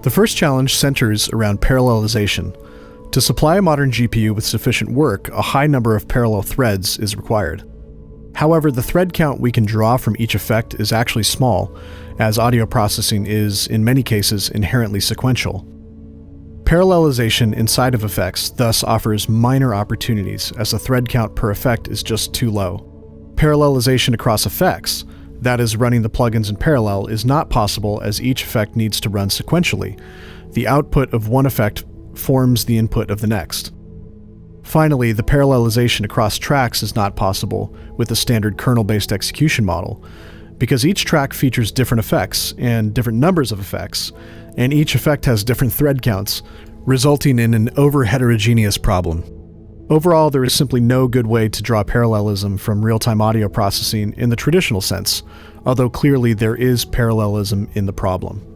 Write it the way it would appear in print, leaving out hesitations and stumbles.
The first challenge centers around parallelization. To supply a modern GPU with sufficient work, a high number of parallel threads is required. However, the thread count we can draw from each effect is actually small, as audio processing is, in many cases, inherently sequential. Parallelization inside of effects thus offers minor opportunities, as the thread count per effect is just too low. Parallelization across effects, that is, running the plugins in parallel, is not possible as each effect needs to run sequentially. The output of one effect forms the input of the next. Finally, the parallelization across tracks is not possible with the standard kernel-based execution model, because each track features different effects and different numbers of effects, and each effect has different thread counts, resulting in an over-heterogeneous problem. Overall, there is simply no good way to draw parallelism from real-time audio processing in the traditional sense, although clearly there is parallelism in the problem.